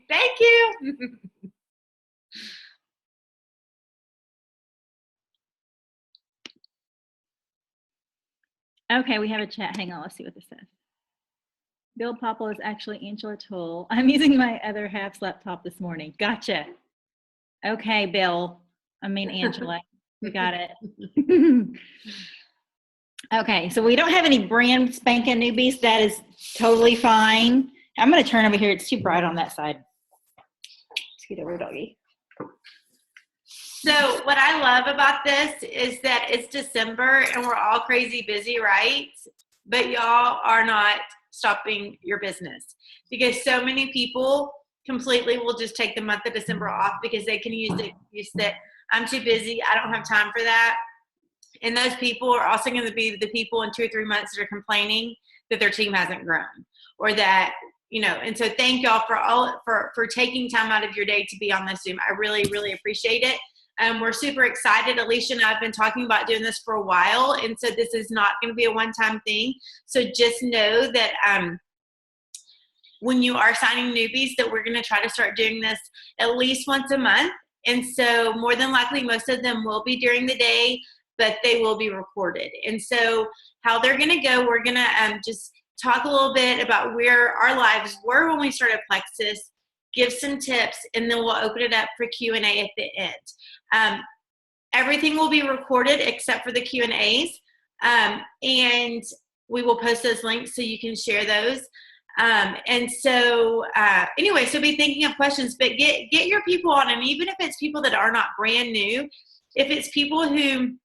Thank you. Okay, we have a chat. Hang on, let's see what this says. Bill Popple is actually Angela Toll. I'm using my other half's laptop this morning. Gotcha. Okay, Bill. I mean, Angela. We got it. Okay, so we don't have any brand spanking newbies. That is totally fine. I'm going to turn over here. It's too bright on that side. Scoot over, doggy. So what I love about this is that it's December and we're all crazy busy, right? But y'all are not stopping your business because so many people completely will just take the month of December off because they can use the excuse that I'm too busy, I don't have time for that. And those people are also going to be the people in 2 or 3 months that are complaining that their team hasn't grown or that, you know, and so thank y'all for taking time out of your day to be on this Zoom. I really, really appreciate it. We're super excited. Alicia and I have been talking about doing this for a while, and so this is not going to be a one-time thing. So just know that when you are signing newbies that we're going to try to start doing this at least once a month. And so more than likely, most of them will be during the day, but they will be recorded. And so how they're going to go, we're going to just talk a little bit about where our lives were when we started Plexus, give some tips, and then we'll open it up for Q&A at the end. Everything will be recorded except for the Q&As, and we will post those links so you can share those. And so anyway, so be thinking of questions, but get your people on, and even if it's people that are not brand new, if it's people who,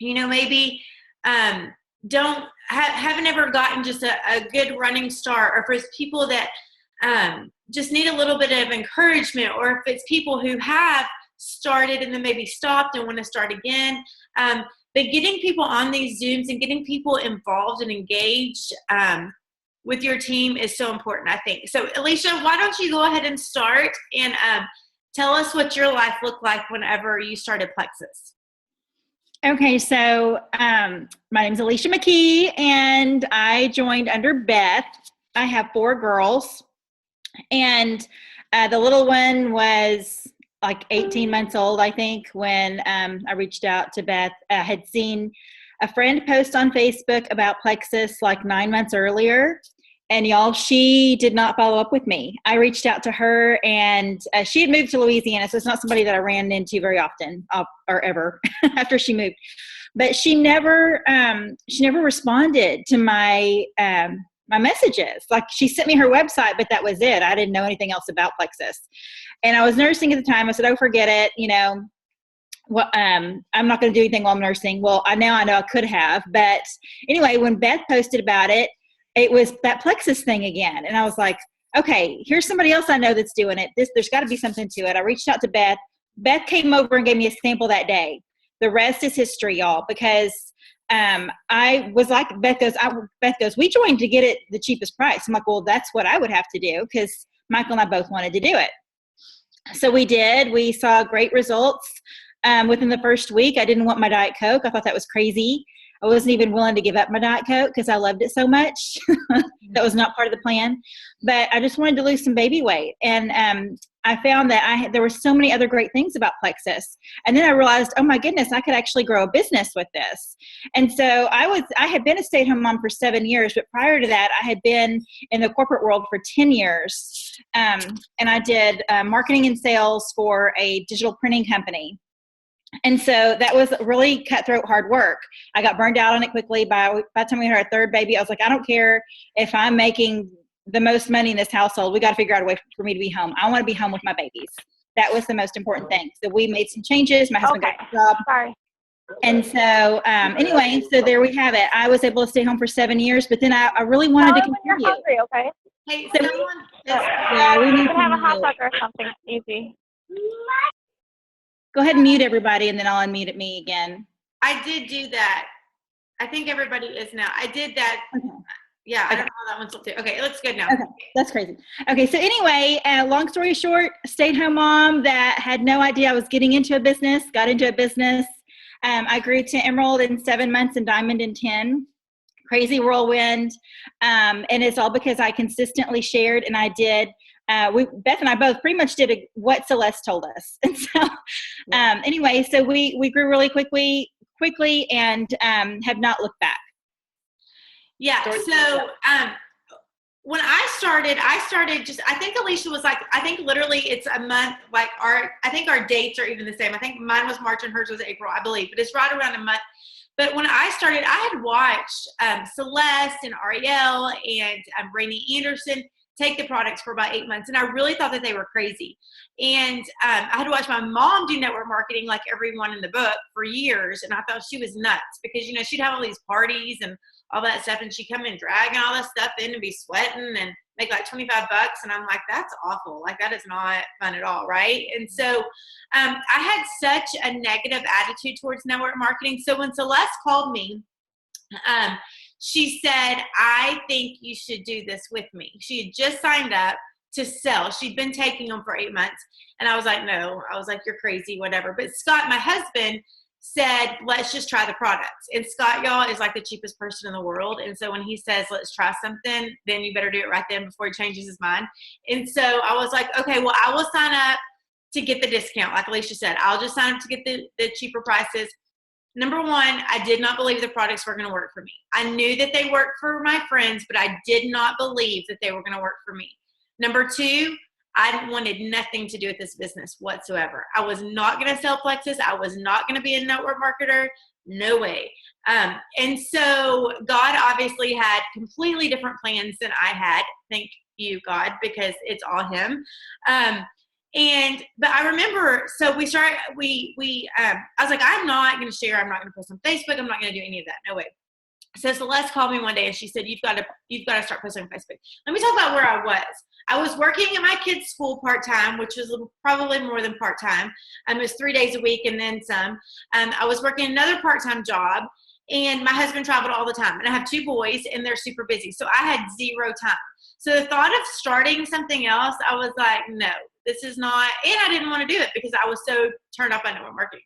you know, maybe haven't ever gotten just a good running start, or if it's people that just need a little bit of encouragement, or if it's people who have started and then maybe stopped and want to start again. But getting people on these Zooms and getting people involved and engaged with your team is so important, I think. So Alicia, why don't you go ahead and start and tell us what your life looked like whenever you started Plexus. Okay, so my name's Alicia McKee, and I joined under Beth. I have 4 girls, and the little one was like 18 months old, I think, when I reached out to Beth. I had seen a friend post on Facebook about Plexus like 9 months earlier, and y'all, she did not follow up with me. I reached out to her, and she had moved to Louisiana, so it's not somebody that I ran into very often or ever after she moved. But she never responded to my my messages. Like, she sent me her website, but that was it. I didn't know anything else about Plexus. And I was nursing at the time. I said, oh, forget it. You know, well, I'm not going to do anything while I'm nursing. Well, now I know I could have. But anyway, when Beth posted about it, it was that Plexus thing again. And I was like, okay, here's somebody else I know that's doing it. There's got to be something to it. I reached out to Beth. Beth came over and gave me a sample that day. The rest is history, y'all, because I was like, Beth goes, we joined to get it the cheapest price. I'm like, well, that's what I would have to do, because Michael and I both wanted to do it. So we did. We saw great results within the first week. I didn't want my Diet Coke. I thought that was crazy. I wasn't even willing to give up my Diet Coke because I loved it so much. That was not part of the plan. But I just wanted to lose some baby weight. And I found that there were so many other great things about Plexus. And then I realized, oh my goodness, I could actually grow a business with this. And so I had been a stay-at-home mom for 7 years, but prior to that, I had been in the corporate world for 10 years. And I did marketing and sales for a digital printing company. And so that was really cutthroat hard work. I got burned out on it quickly. By the time we had our 3rd baby, I was like, I don't care if I'm making the most money in this household. We got to figure out a way for me to be home. I want to be home with my babies. That was the most important thing. So we made some changes. My husband got a job. Sorry. And so anyway, so there we have it. I was able to stay home for 7 years, but then I really wanted to continue. When you're hungry, okay? Hey, So we You need can to have a hot mute. dog or something easy. Go ahead and mute everybody, and then I'll unmute me again. I did do that. I think everybody is now. I did that. Okay. Yeah, I don't know how that one's looked at. Okay, it looks good now. Okay, that's crazy. Okay, so anyway, long story short, stay-at-home mom that had no idea I was getting into a business, got into a business. I grew to Emerald in 7 months and Diamond in 10. Crazy whirlwind. And it's all because I consistently shared, and I did Beth and I both pretty much did what Celeste told us. And so, anyway, so we grew really quickly and have not looked back. Yeah. So, when I started just, I think Alicia was like, I think literally it's a month, like I think our dates are even the same. I think mine was March and hers was April, I believe, but it's right around a month. But when I started, I had watched Celeste and Ariel and Rainey Anderson take the products for about 8 months. And I really thought that they were crazy. And I had to watch my mom do network marketing like everyone in the book for years. And I thought she was nuts because, you know, she'd have all these parties and all that stuff. And she'd come in dragging all that stuff in and be sweating and make like $25. And I'm like, that's awful. Like, that is not fun at all. Right. And so I had such a negative attitude towards network marketing. So when Celeste called me, she said, I think you should do this with me. She had just signed up to sell. She'd been taking them for 8 months. And I was like, no. I was like, you're crazy, whatever. But Scott, my husband, said, let's just try the products. And Scott, y'all, is like the cheapest person in the world. And so when he says, let's try something, then you better do it right then before he changes his mind. And so I was like, okay, well, I will sign up to get the discount. Like Alicia said, I'll just sign up to get the cheaper prices. Number one, I did not believe the products were going to work for me. I knew that they worked for my friends, but I did not believe that they were going to work for me. Number two, I wanted nothing to do with this business whatsoever. I was not going to sell plexus. I was not going to be a network marketer. No way. And so God obviously had completely different plans than I had. Thank you, God, because it's all him. But I remember, so we started, I was like, I'm not going to share. I'm not going to post on Facebook. I'm not going to do any of that. No way. So Celeste called me one day and she said, you've got to start posting on Facebook. Let me talk about where I was. I was working at my kids' school part-time, which was probably more than part-time. It was 3 days a week and then some. I was working another part-time job, and my husband traveled all the time. And I have 2 boys, and they're super busy. So I had 0 time. So the thought of starting something else, I was like, no, this is not, and I didn't want to do it because I was so turned up on network marketing.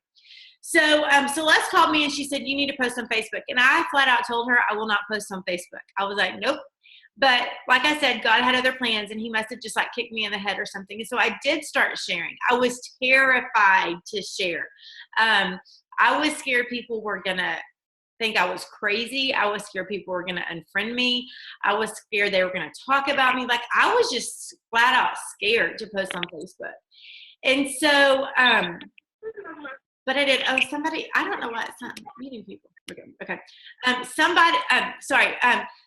So Celeste called me and she said, you need to post on Facebook. And I flat out told her I will not post on Facebook. I was like, nope. But like I said, God had other plans and he must have just like kicked me in the head or something. And so I did start sharing. I was terrified to share. I was scared people were going to think I was crazy. I was scared people were going to unfriend me. I was scared they were going to talk about me. Like, I was just flat out scared to post on Facebook. And so, but I did. Oh, somebody, I don't know why it's not meeting people. Okay.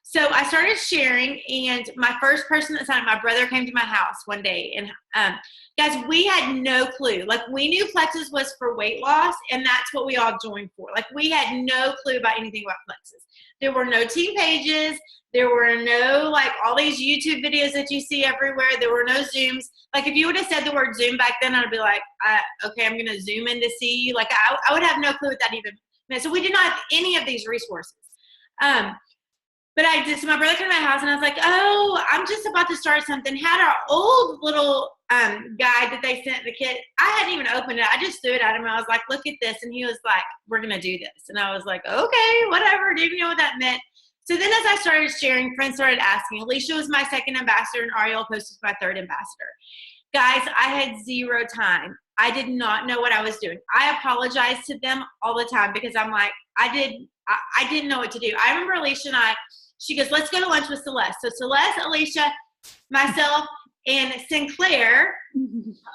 So I started sharing, and my first person that signed, my brother came to my house one day, and guys, we had no clue. Like, we knew plexus was for weight loss, and that's what we all joined for. Like, we had no clue about anything about plexus. There were no team pages. There were no, like, all these YouTube videos that you see everywhere. There were no Zooms. Like, if you would have said the word Zoom back then, I'd be like, okay, I'm going to Zoom in to see you. Like, I would have no clue what that even meant. So we did not have any of these resources. But I did. So my brother came to my house, and I was like, oh, I'm just about to start something. Had our old little guide that they sent the kid. I hadn't even opened it. I just threw it at him. I was like, look at this. And he was like, we're going to do this. And I was like, okay, whatever. Didn't even know what that meant. So then as I started sharing, friends started asking. Alicia was my second ambassador, and Ariel Post was my third ambassador. Guys, I had 0 time. I did not know what I was doing. I apologized to them all the time because I'm like, I didn't know what to do. I remember Alicia and she goes, let's go to lunch with Celeste. So Celeste, Alicia, myself, and Sinclair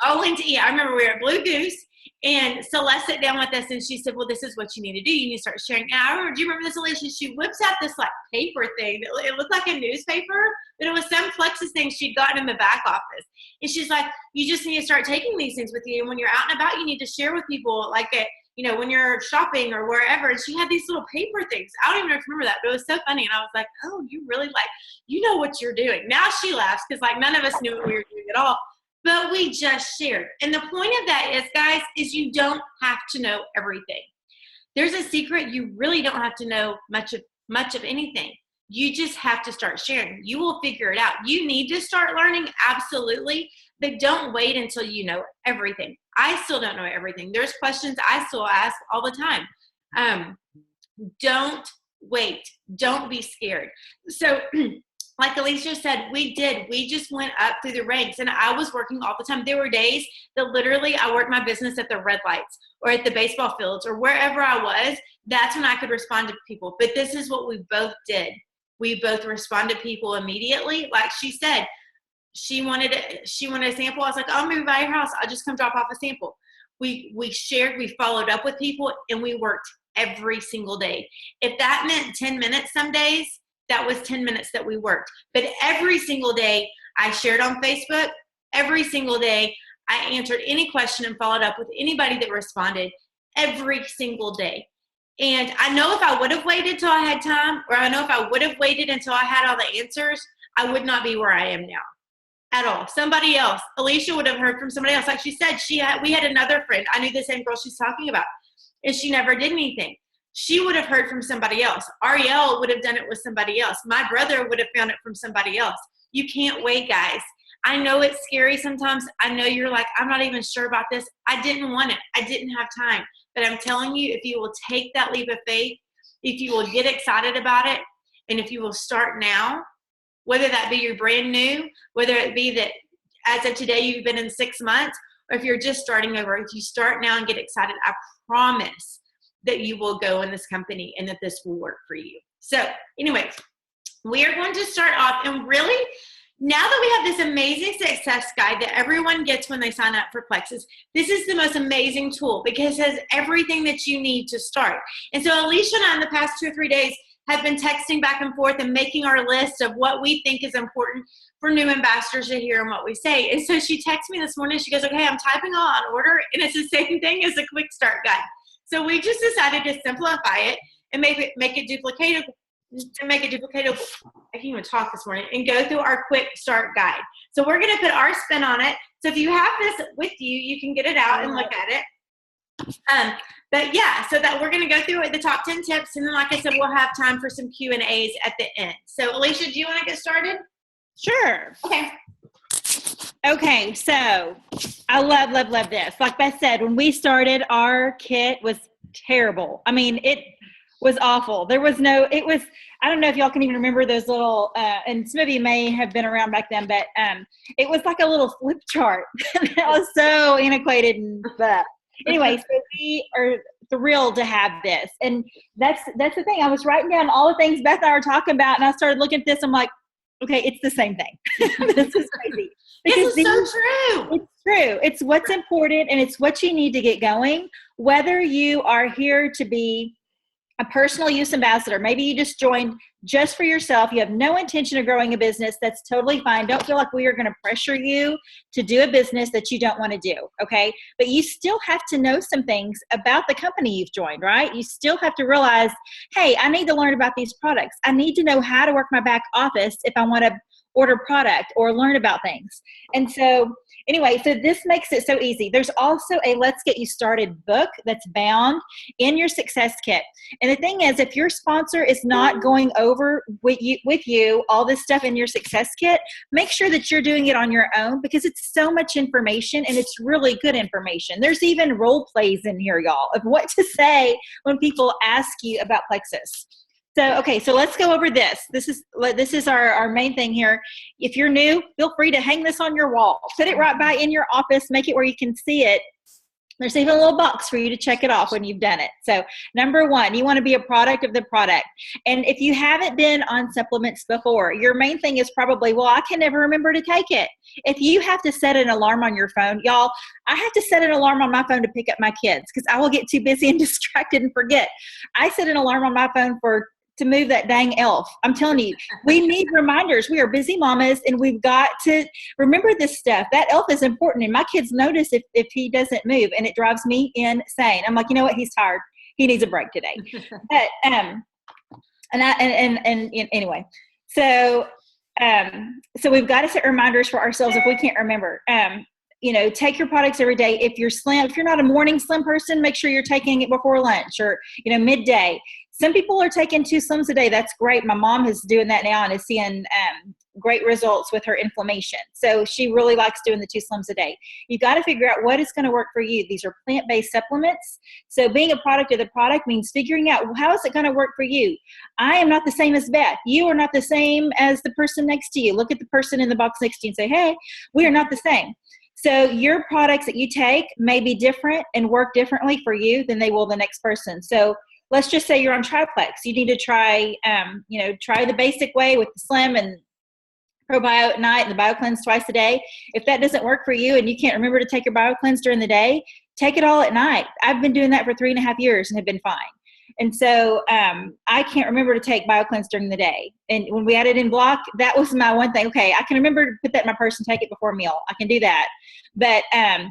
all went to eat. I remember we were at Blue Goose, and Celeste sat down with us, and she said, well, this is what you need to do. You need to start sharing. And I remember, do you remember this, Alicia? She whips out this, like, paper thing. It looked like a newspaper, but it was some plexus thing she'd gotten in the back office. And she's like, you just need to start taking these things with you. And when you're out and about, you need to share with people, like, when you're shopping or wherever. And she had these little paper things. I don't even know if you remember that, but it was so funny. And I was like, oh, you really, like, you know what you're doing. Now she laughs because, like, none of us knew what we were doing at all. But we just shared. And the point of that is, guys, is you don't have to know everything. There's a secret. You really don't have to know much of anything. You just have to start sharing. You will figure it out. You need to start learning, absolutely, but don't wait until you know everything. I still don't know everything. There's questions I still ask all the time. Don't wait. Don't be scared. So like Alicia said, we just went up through the ranks, and I was working all the time. There were days that literally I worked my business at the red lights or at the baseball fields or wherever I was. That's when I could respond to people. But this is what we both did. We both responded to people immediately. Like she said, she wanted a sample. I was like, oh, maybe by your house, I'll just come drop off a sample. We shared, we followed up with people, and we worked every single day. If that meant 10 minutes some days, that was 10 minutes that we worked. But every single day I shared on Facebook. Every single day I answered any question and followed up with anybody that responded every single day. And I know if I would have waited till I had time, or I know if I would have waited until I had all the answers, I would not be where I am now at all. Somebody else, Alicia would have heard from somebody else. Like she said, we had another friend. I knew the same girl she's talking about, and she never did anything. She would have heard from somebody else. Ariel would have done it with somebody else. My brother would have found it from somebody else. You can't wait, guys. I know it's scary sometimes. I know you're like, I'm not even sure about this. I didn't want it. I didn't have time. But I'm telling you, if you will take that leap of faith, if you will get excited about it, and if you will start now, whether that be you're brand new, whether it be that as of today you've been in 6 months, or if you're just starting over, if you start now and get excited, I promise that you will go in this company and that this will work for you. So anyway, we are going to start off, and really, now that we have this amazing success guide that everyone gets when they sign up for Plexus, this is the most amazing tool because it has everything that you need to start. And so Alicia and I in the past 2 or 3 days have been texting back and forth and making our list of what we think is important for new ambassadors to hear and what we say. And so she texted me this morning. She goes, okay, I'm typing all on order, and it's the same thing as a quick start guide. So we just decided to simplify it and make it duplicatable. I can't even talk this morning, and go through our quick start guide. So we're going to put our spin on it. So if you have this with you, you can get it out and look at it. But yeah, so that we're going to go through the top 10 tips, and then like I said, we'll have time for some Q&As at the end. So Alicia, do you want to get started? Sure. Okay, so I love this. Like Beth said, when we started, our kit was terrible. I mean, it was awful. I don't know if y'all can even remember those little, and some of you may have been around back then, but it was like a little flip chart. That was so antiquated and blah. Anyway, so we are thrilled to have this. And that's the thing. I was writing down all the things Beth and I were talking about, and I started looking at this. I'm like, okay, it's the same thing. This is crazy. This is so true. It's true. It's what's important, and it's what you need to get going. Whether you are here to be a personal use ambassador, maybe you just joined just for yourself, you have no intention of growing a business, that's totally fine. Don't feel like we are going to pressure you to do a business that you don't want to do, okay? But you still have to know some things about the company you've joined, right? You still have to realize, hey, I need to learn about these products. I need to know how to work my back office if I want to order product or learn about things. And so anyway, so this makes it so easy. There's also a Let's Get You Started book that's bound in your success kit. And the thing is, if your sponsor is not going over with you all this stuff in your success kit, make sure that you're doing it on your own, because it's so much information, and it's really good information. There's even role plays in here, y'all, of what to say when people ask you about Plexus. So, okay, so let's go over this. This is our main thing here. If you're new, feel free to hang this on your wall. Put it right by in your office. Make it where you can see it. There's even a little box for you to check it off when you've done it. So, number one, you want to be a product of the product. And if you haven't been on supplements before, your main thing is probably, well, I can never remember to take it. If you have to set an alarm on your phone, y'all, I have to set an alarm on my phone to pick up my kids because I will get too busy and distracted and forget. I set an alarm on my phone to move that dang elf. I'm telling you, we need reminders. We are busy mamas, and we've got to remember this stuff. That elf is important, and my kids notice if he doesn't move, and it drives me insane. I'm like, you know what? He's tired. He needs a break today. But anyway, so we've got to set reminders for ourselves if we can't remember. Take your products every day. If you're not a morning slim person, make sure you're taking it before lunch or, midday. Some people are taking 2 slims a day. That's great. My mom is doing that now and is seeing great results with her inflammation. So she really likes doing the 2 slims a day. You got to figure out what is going to work for you. These are plant-based supplements. So being a product of the product means figuring out how is it going to work for you. I am not the same as Beth. You are not the same as the person next to you. Look at the person in the box next to you and say, hey, we are not the same. So your products that you take may be different and work differently for you than they will the next person. So let's just say you're on triplex. You need to try, try the basic way with the slim and probio at night and the BioCleanse twice a day. If that doesn't work for you and you can't remember to take your BioCleanse during the day, take it all at night. I've been doing that for 3.5 years and have been fine. And so I can't remember to take BioCleanse during the day. And when we added in block, that was my one thing. Okay, I can remember to put that in my purse and take it before a meal. I can do that. But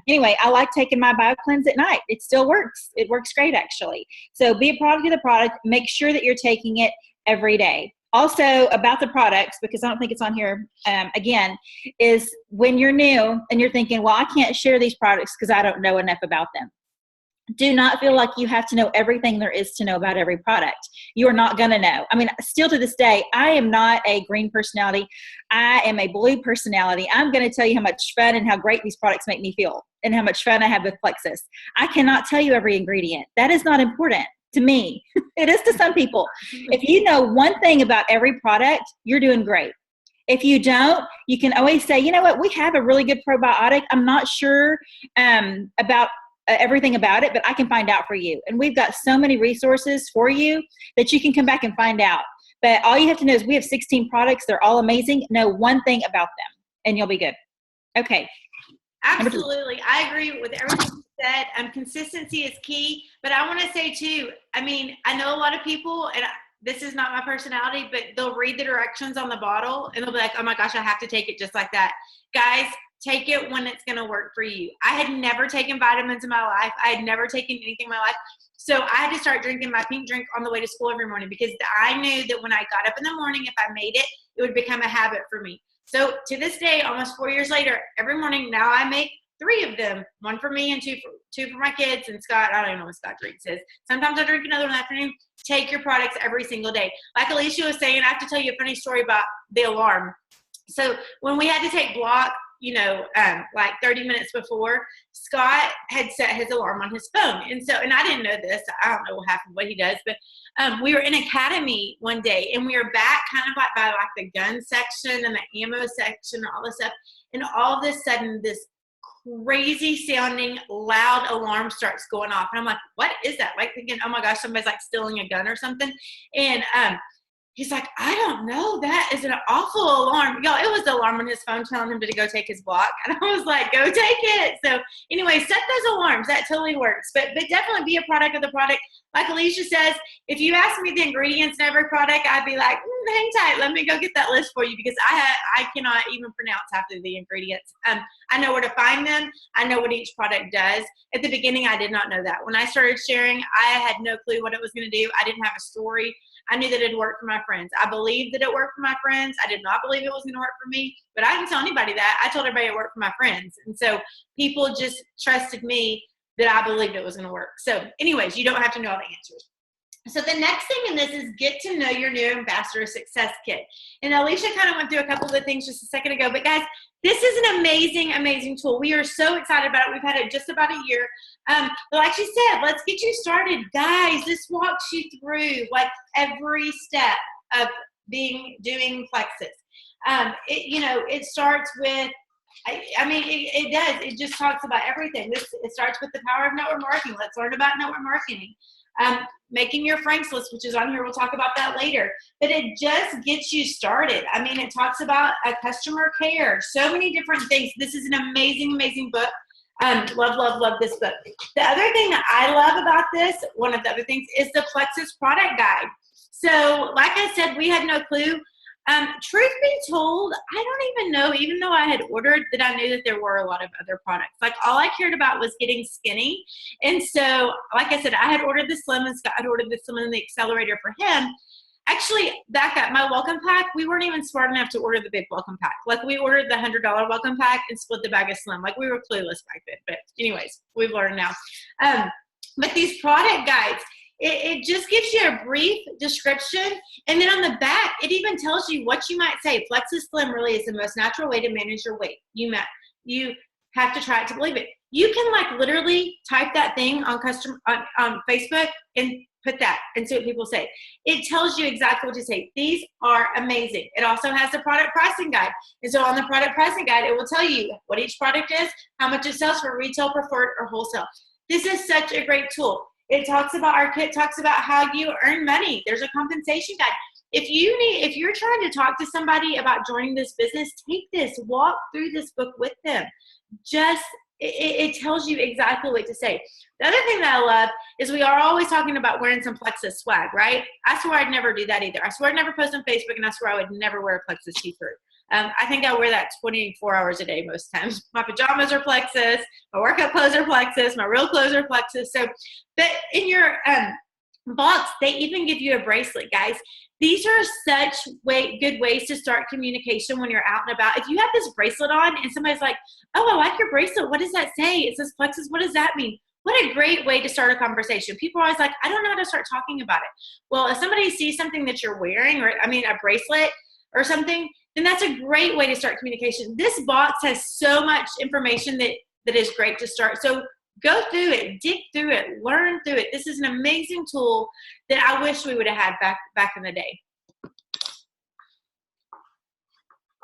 anyway, I like taking my BioCleanse at night. It still works. It works great, actually. So be a product of the product. Make sure that you're taking it every day. Also, about the products, because I don't think it's on here, again, is when you're new and you're thinking, well, I can't share these products because I don't know enough about them. Do not feel like you have to know everything there is to know about every product. You are not going to know. I mean, still to this day, I am not a green personality. I am a blue personality. I'm going to tell you how much fun and how great these products make me feel and how much fun I have with Plexus. I cannot tell you every ingredient. That is not important to me. It is to some people. If you know one thing about every product, you're doing great. If you don't, you can always say, you know what, we have a really good probiotic. I'm not sure about everything about it, but I can find out for you. And we've got so many resources for you that you can come back and find out. But all you have to know is we have 16 products. They're all amazing. Know one thing about them and you'll be good. Okay. Absolutely. I agree with everything you said. Consistency is key. But I want to say too, I mean, I know a lot of people, and this is not my personality, but they'll read the directions on the bottle and they'll be like, oh my gosh, I have to take it just like that. Guys, take it when it's going to work for you. I had never taken vitamins in my life. I had never taken anything in my life. So I had to start drinking my pink drink on the way to school every morning because I knew that when I got up in the morning, if I made it, it would become a habit for me. So to this day, almost 4 years later, every morning now I make 3 of them, 1 for me and two for my kids. And Scott, I don't even know what Scott drinks is. Sometimes I drink another in the afternoon. Take your products every single day. Like Alicia was saying, I have to tell you a funny story about the alarm. So when we had to take block, like 30 minutes before, Scott had set his alarm on his phone. And I didn't know this. I don't know half of what he does, but we were in Academy one day and we were back kind of like by like the gun section and the ammo section and all this stuff. And all of a sudden this crazy sounding loud alarm starts going off. And I'm like, what is that? Like thinking, oh my gosh, somebody's like stealing a gun or something. And he's like, I don't know. That is an awful alarm. Y'all, it was the alarm on his phone telling him to go take his block. And I was like, go take it. So anyway, set those alarms. That totally works. But definitely be a product of the product. Like Alicia says, if you ask me the ingredients in every product, I'd be like, hang tight. Let me go get that list for you because I cannot even pronounce half of the ingredients. I know where to find them. I know what each product does. At the beginning, I did not know that. When I started sharing, I had no clue what it was going to do. I didn't have a story. I knew that it worked for my friends. I believed that it worked for my friends. I did not believe it was going to work for me, but I didn't tell anybody that. I told everybody it worked for my friends. And so people just trusted me that I believed it was going to work. So anyways, you don't have to know all the answers. So the next thing in this is get to know your new ambassador success kit. And Alicia kind of went through a couple of the things just a second ago, but guys, this is an amazing, amazing tool. We are so excited about it. We've had it just about a year. But like she said, let's get you started. Guys, this walks you through like every step of doing Plexus. It starts with, it does. It just talks about everything. It starts with the power of network marketing. Let's learn about network marketing. Making your Franks list, which is on here. We'll talk about that later. But it just gets you started. I mean, it talks about customer care. So many different things. This is an amazing, amazing book. Love this book. The other thing that I love about this, one of the other things, is the Plexus product guide. So, like I said, we had no clue. Truth be told, I don't even know, even though I had ordered, that I knew that there were a lot of other products. Like all I cared about was getting skinny. And so, like I said, I had ordered the Slim and Scott had ordered the Slim and the Accelerator for him. Actually, back up, my welcome pack, we weren't even smart enough to order the big welcome pack. Like we ordered the $100 welcome pack and split the bag of Slim. Like we were clueless back then. But anyways, we've learned now. But these product guides, It just gives you a brief description. And then on the back, it even tells you what you might say. Plexus Slim really is the most natural way to manage your weight. You have to try it to believe it. You can like literally type that thing on Facebook and put that and see what people say. It tells you exactly what to say. These are amazing. It also has the product pricing guide. And so on the product pricing guide, it will tell you what each product is, how much it sells for retail, preferred, or wholesale. This is such a great tool. It talks about, our kit talks about how you earn money. There's a compensation guide. If you're trying to talk to somebody about joining this business, take this, walk through this book with them. It tells you exactly what to say. The other thing that I love is we are always talking about wearing some Plexus swag, right? I swear I'd never do that either. I swear I'd never post on Facebook, and I swear I would never wear a Plexus t-shirt. I think I wear that 24 hours a day most times. My pajamas are Plexus, my workout clothes are Plexus, my real clothes are Plexus. So, but in your box, they even give you a bracelet, guys. These are such good ways to start communication when you're out and about. If you have this bracelet on and somebody's like, oh, I like your bracelet. What does that say? It says Plexus. What does that mean? What a great way to start a conversation. People are always like, I don't know how to start talking about it. Well, if somebody sees something that you're wearing, or a bracelet or something, then that's a great way to start communication. This box has so much information that is great to start. So go through it, dig through it, learn through it. This is an amazing tool that I wish we would have had back in the day.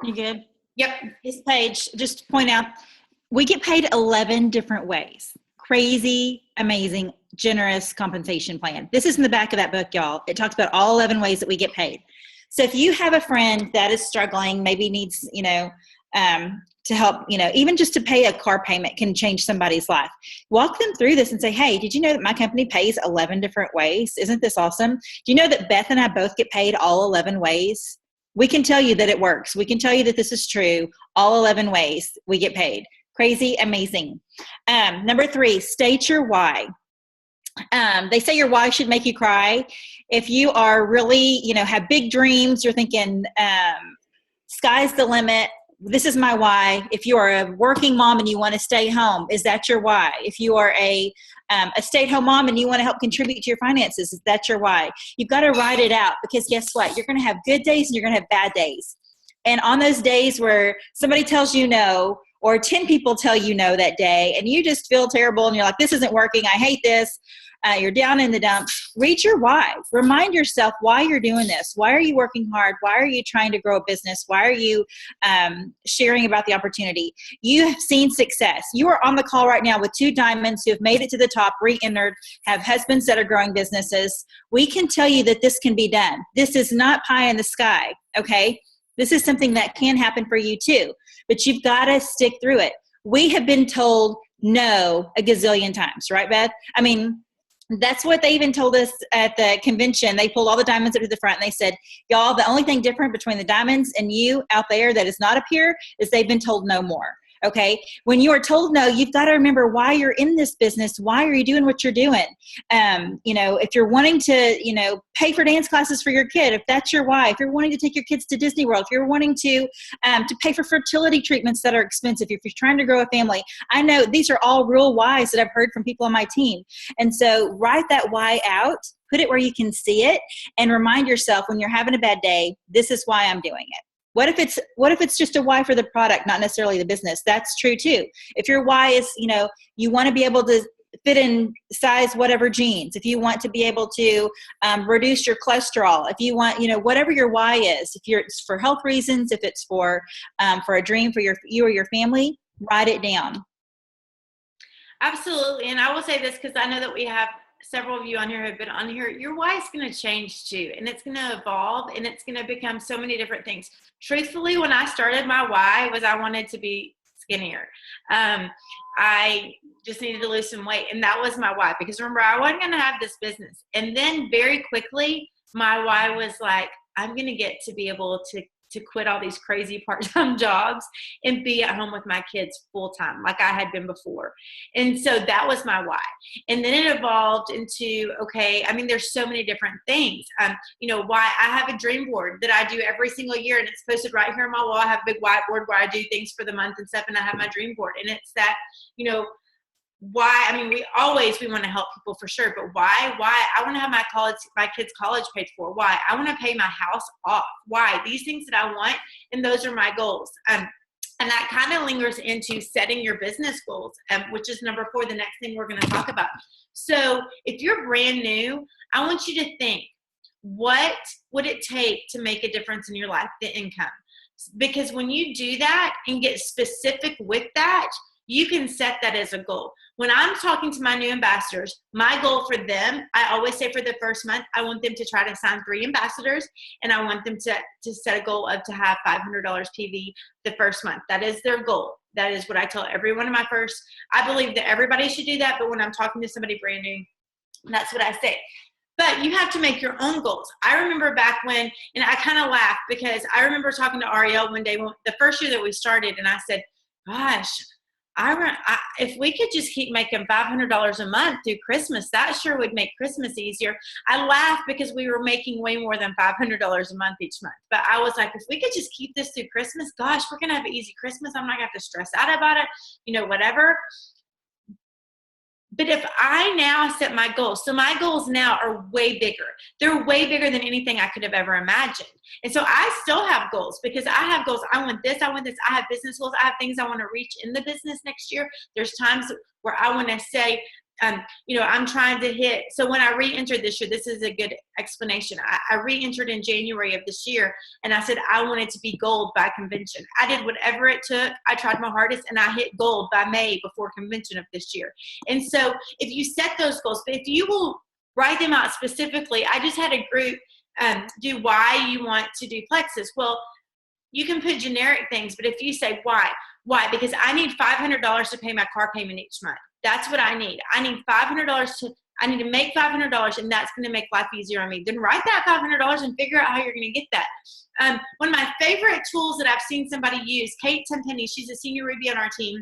You good? Yep. This page, just to point out, we get paid 11 different ways. Crazy, amazing, generous compensation plan. This is in the back of that book, y'all. It talks about all 11 ways that we get paid. So if you have a friend that is struggling, maybe needs, to help, even just to pay a car payment can change somebody's life. Walk them through this and say, hey, did you know that my company pays 11 different ways? Isn't this awesome? Do you know that Beth and I both get paid all 11 ways? We can tell you that it works. We can tell you that this is true. All 11 ways we get paid. Crazy, amazing. Number 3, state your why. They say your why should make you cry. If you are really, have big dreams, you're thinking, sky's the limit. This is my why. If you are a working mom and you want to stay home, is that your why? If you are a stay-at-home mom and you want to help contribute to your finances, is that your why? You've got to write it out, because guess what? You're going to have good days and you're going to have bad days. And on those days where somebody tells you no, or 10 people tell you no that day, and you just feel terrible and you're like, this isn't working, I hate this, you're down in the dumps, read your why. Remind yourself why you're doing this. Why are you working hard? Why are you trying to grow a business? Why are you sharing about the opportunity? You have seen success. You are on the call right now with 2 diamonds who have made it to the top, re-entered, have husbands that are growing businesses. We can tell you that this can be done. This is not pie in the sky, okay? This is something that can happen for you too, but you've got to stick through it. We have been told no a gazillion times, right, Beth? I mean, that's what they even told us at the convention. They pulled all the diamonds up to the front and they said, y'all, the only thing different between the diamonds and you out there that is not up here is they've been told no more. Okay. When you are told no, you've got to remember why you're in this business. Why are you doing what you're doing? If you're wanting to, pay for dance classes for your kid, if that's your why, if you're wanting to take your kids to Disney World, if you're wanting to pay for fertility treatments that are expensive, if you're trying to grow a family, I know these are all real whys that I've heard from people on my team. And so write that why out, put it where you can see it, and remind yourself when you're having a bad day, this is why I'm doing it. What if it's just a why for the product, not necessarily the business? That's true too. If your why is, you want to be able to fit in size whatever jeans, if you want to be able to reduce your cholesterol, if you want, whatever your why is, if it's for health reasons, if it's for a dream for you or your family, write it down. Absolutely. And I will say this because I know that we have several of you on here who have been on here. Your why is going to change too, and it's going to evolve, and it's going to become so many different things. Truthfully, when I started, my why was I wanted to be skinnier. I just needed to lose some weight, and that was my why, because remember, I wasn't going to have this business. And then very quickly, my why was like, I'm going to get to be able to quit all these crazy part-time jobs and be at home with my kids full-time like I had been before. And so that was my why. And then it evolved into, there's so many different things. Why I have a dream board that I do every single year, and it's posted right here on my wall. I have a big whiteboard where I do things for the month and stuff, and I have my dream board. And it's that, why, I mean, we want to help people for sure, but why, I want to have my kids' college paid for. Why? I want to pay my house off. Why? These things that I want, and those are my goals. And that kind of lingers into setting your business goals, which is number 4, the next thing we're going to talk about. So if you're brand new, I want you to think, what would it take to make a difference in your life? The income. Because when you do that and get specific with that, you can set that as a goal. When I'm talking to my new ambassadors, my goal for them, I always say for the first month, I want them to try to sign 3 ambassadors, and I want them to set a goal of to have $500 PV the first month. That is their goal. That is what I tell every one of my first. I believe that everybody should do that, but when I'm talking to somebody brand new, that's what I say. But you have to make your own goals. I remember back when, and I kind of laughed because I remember talking to Ariel one day, the first year that we started, and I said, gosh, if we could just keep making $500 a month through Christmas, that sure would make Christmas easier. I laughed because we were making way more than $500 a month each month. But I was like, if we could just keep this through Christmas, gosh, we're going to have an easy Christmas. I'm not going to have to stress out about it, whatever. But if I now set my goals, so my goals now are way bigger. They're way bigger than anything I could have ever imagined. And so I still have goals because I have goals. I want this. I have business goals. I have things I want to reach in the business next year. There's times where I want to say, I'm trying to hit. So when I re-entered this year, this is a good explanation. I re-entered in January of this year, and I said I wanted to be gold by convention. I did whatever it took. I tried my hardest, and I hit gold by May before convention of this year. And so if you set those goals, but if you will write them out specifically, I just had a group do why you want to do plexus. Well, you can put generic things, but if you say why? Because I need $500 to pay my car payment each month. That's what I need. I need I need to make $500, and that's going to make life easier on me. Then write that $500 and figure out how you're going to get that. One of my favorite tools that I've seen somebody use, Kate Tenpenny, she's a senior Ruby on our team.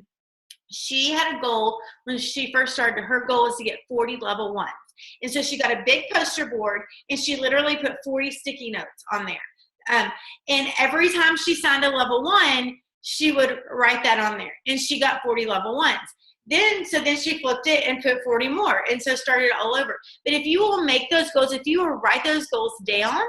She had a goal when she first started. Her goal is to get 40 level 1s. And so she got a big poster board, and she literally put 40 sticky notes on there. And every time she signed a level 1, she would write that on there. And she got 40 level 1s. Then she flipped it and put 40 more, and so started all over. But if you will make those goals, if you will write those goals down,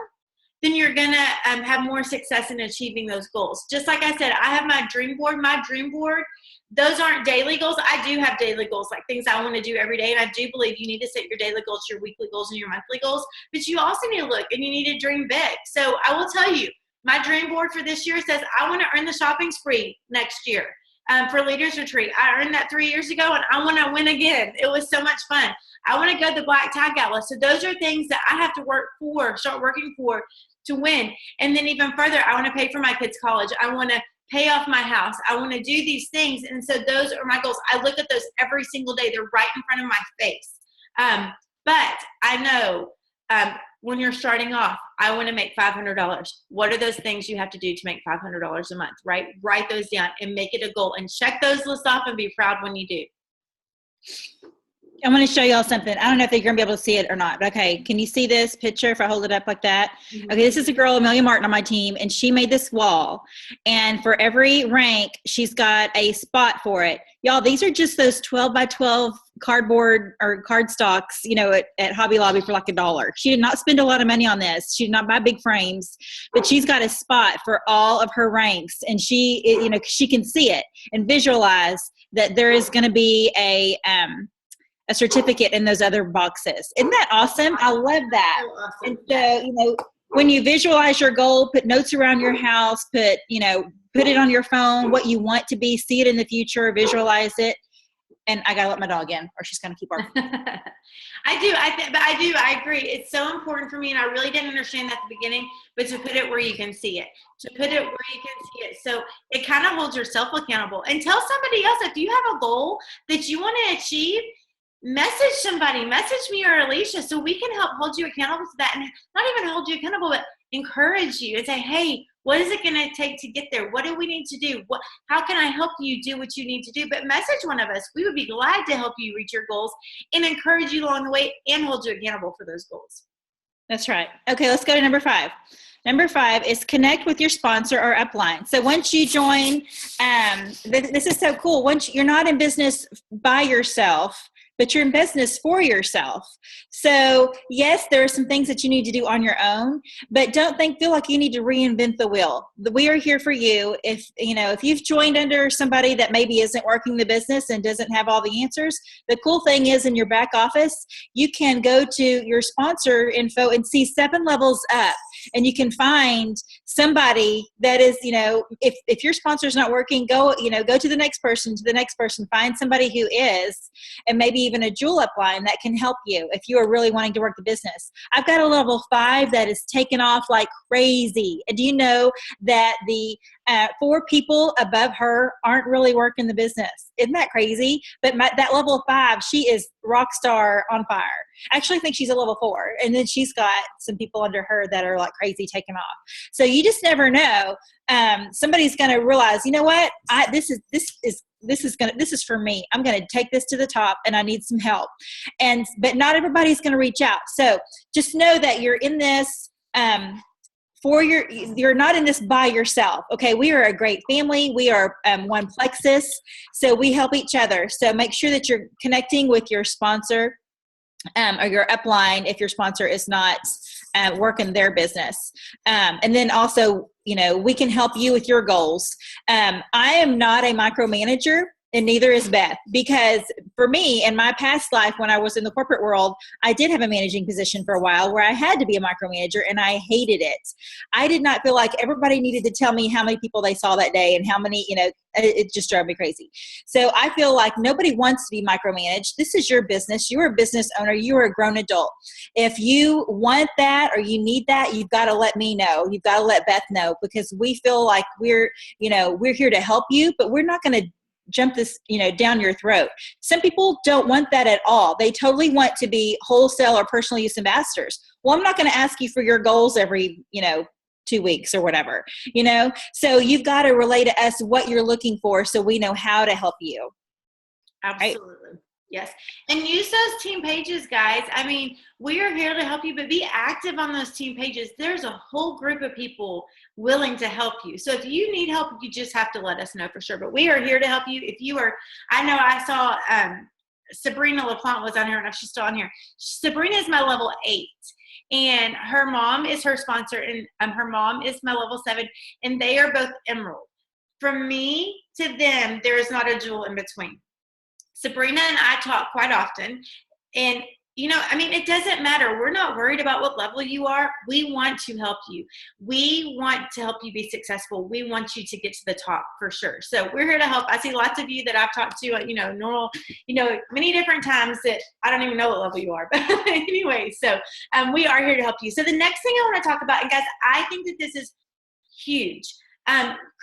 then you're going to have more success in achieving those goals. Just like I said, I have my dream board. My dream board, those aren't daily goals. I do have daily goals, like things I want to do every day, and I do believe you need to set your daily goals, your weekly goals, and your monthly goals. But you also need to look, and you need to dream big. So I will tell you, my dream board for this year says I want to earn the shopping spree next year. For Leaders Retreat. I earned that 3 years ago, and I want to win again. It was so much fun. I want to go to the Black Tie Gala. So those are things that I have to start working for to win. And then even further, I want to pay for my kids' college. I want to pay off my house. I want to do these things. And so those are my goals. I look at those every single day. They're right in front of my face. But I know when you're starting off, I want to make $500. What are those things you have to do to make $500 a month, right? Write those down and make it a goal, and check those lists off and be proud when you do. I want to show y'all something. I don't know if you're going to be able to see it or not, but okay. Can you see this picture if I hold it up like that? Mm-hmm. Okay, this is a girl, Amelia Martin, on my team, and she made this wall. And for every rank, she's got a spot for it. Y'all, these are just those 12 by 12 cardboard or cardstocks, at Hobby Lobby for like $1. She did not spend a lot of money on this. She did not buy big frames, but she's got a spot for all of her ranks, and she can see it and visualize that there is going to be a certificate in those other boxes. Isn't that awesome? I love that. So awesome. And so, when you visualize your goal, put notes around your house, put it on your phone, what you want to be, see it in the future, visualize it. And I got to let my dog in, or she's going to keep barking. I agree. It's so important for me, and I really didn't understand that at the beginning, but to put it where you can see it. So it kind of holds yourself accountable. And tell somebody else, if you have a goal that you want to achieve, message somebody, message me or Alicia, so we can help hold you accountable to that, and not even hold you accountable, but encourage you and say, hey, what is it going to take to get there? What do we need to do? How can I help you do what you need to do? But message one of us. We would be glad to help you reach your goals and encourage you along the way and hold you accountable for those goals. That's right. Okay, let's go to number 5. Number 5 is connect with your sponsor or upline. So once you join, this is so cool. Once you're not in business by yourself, but you're in business for yourself. So yes, there are some things that you need to do on your own, but don't feel like you need to reinvent the wheel. We are here for you. If you've joined under somebody that maybe isn't working the business and doesn't have all the answers, the cool thing is in your back office, you can go to your sponsor info and see 7 levels up, and you can find somebody that is, if your sponsor's not working, go to the next person, find somebody who is, and maybe even a jewel upline that can help you if you are really wanting to work the business. I've got a level 5 that is taken off like crazy. And do you know that the 4 people above her aren't really working the business? Isn't that crazy? But that level 5, she is rock star on fire. I actually think she's a level 4. And then she's got some people under her that are like crazy taking off. So you just never know. Somebody's going to realize, you know what? This is for me. I'm going to take this to the top, and I need some help. But not everybody's going to reach out. So just know that you're in this you're not in this by yourself. Okay. We are a great family. We are one plexus. So we help each other. So make sure that you're connecting with your sponsor or your upline if your sponsor is not working their business. And then also, we can help you with your goals. I am not a micromanager, and neither is Beth, because for me, in my past life, when I was in the corporate world, I did have a managing position for a while where I had to be a micromanager, and I hated it. I did not feel like everybody needed to tell me how many people they saw that day and how many, it just drove me crazy. So I feel like nobody wants to be micromanaged. This is your business. You're a business owner. You are a grown adult. If you want that or you need that, you've got to let me know. You've got to let Beth know, because we feel like we're here to help you, but we're not going to jump this, down your throat. Some people don't want that at all. They totally want to be wholesale or personal use ambassadors. Well, I'm not going to ask you for your goals every, 2 weeks or whatever, So you've got to relay to us what you're looking for so we know how to help you. Absolutely. Right? Yes. And use those team pages, guys. I mean, we are here to help you, but be active on those team pages. There's a whole group of people willing to help you. So if you need help, you just have to let us know for sure. But we are here to help you. If you are, I know I saw Sabrina LaPlante was on here, and if she's still on here. Sabrina is my level 8. And her mom is her sponsor, and her mom is my level 7, and they are both emerald. From me to them, there is not a jewel in between. Sabrina and I talk quite often, and it doesn't matter. We're not worried about what level you are. We want to help you. We want to help you be successful. We want you to get to the top for sure. So we're here to help. I see lots of you that I've talked to, normal, many different times that I don't even know what level you are. But anyway, so we are here to help you. So the next thing I want to talk about, and guys, I think that this is huge,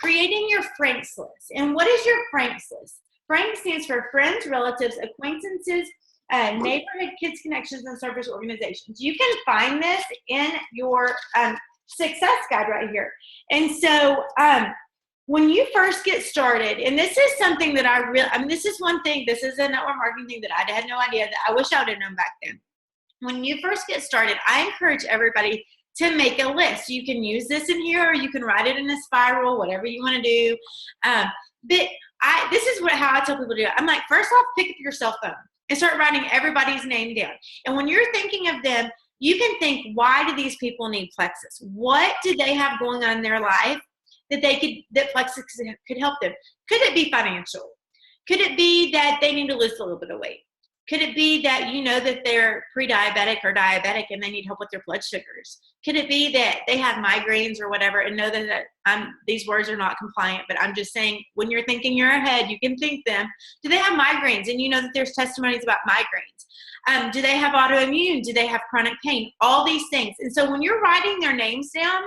creating your Franks list. And what is your Franks list? Frank stands for friends, relatives, acquaintances, neighborhood, kids connections, and service organizations. You can find this in your success guide right here. And so when you first get started, and this is something that this is one thing, this is a network marketing thing that I had no idea, that I wish I would have known back then. When you first get started, I encourage everybody to make a list. You can use this in here, or you can write it in a spiral, whatever you want to do. But this is how I tell people to do it. I'm like, first off, pick up your cell phone and start writing everybody's name down. And when you're thinking of them, you can think, why do these people need plexus? What do they have going on in their life that plexus could help them? Could it be financial? Could it be that they need to lose a little bit of weight? Could it be that that they're pre-diabetic or diabetic and they need help with their blood sugars? Could it be that they have migraines or whatever, and know that these words are not compliant, but I'm just saying, when you're thinking your head, you can think them. Do they have migraines? And that there's testimonies about migraines. Do they have autoimmune? Do they have chronic pain? All these things. And so when you're writing their names down,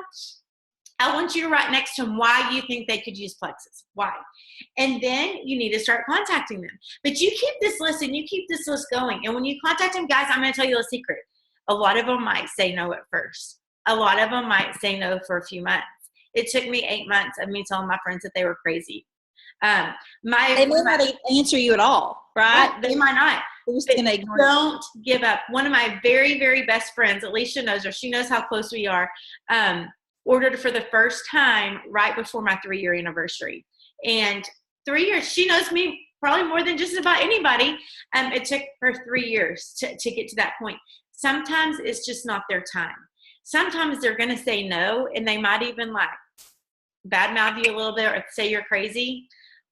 I want you to write next to them why you think they could use plexus. Why? And then you need to start contacting them. But you keep this list, and you keep this list going. And when you contact them, guys, I'm going to tell you a secret. A lot of them might say no at first. A lot of them might say no for a few months. It took me 8 months of me telling my friends that they were crazy. They may not answer you at all, right? They might not. We're just But going to ignore it. don't give up. One of my very, very best friends, Alicia knows her. She knows how close we are. Ordered for the first time right before my 3-year anniversary. And 3 years, she knows me probably more than just about anybody. It took her 3 years to get to that point. Sometimes it's just not their time. Sometimes they're going to say no, and they might even like badmouth you a little bit or say you're crazy,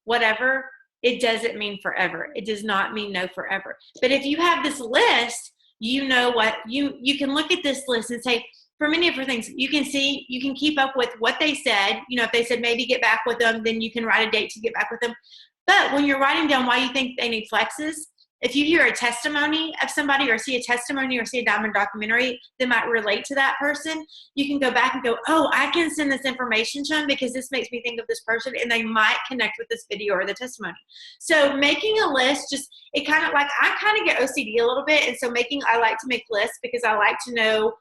whatever. It doesn't mean forever. It does not mean no forever. But if you have this list, you know what, you can look at this list and say, for many different things, you can see, you can keep up with what they said. You know, if they said maybe get back with them, then you can write a date to get back with them. But when you're writing down why you think they need flexes, if you hear a testimony of somebody or see a testimony or see a diamond documentary that might relate to that person, you can go back and go, oh, I can send this information to them because this makes me think of this person, and they might connect with this video or the testimony. So making a list, just, it kind of like, I kind of get OCD a little bit, and so I like to make lists because I like to know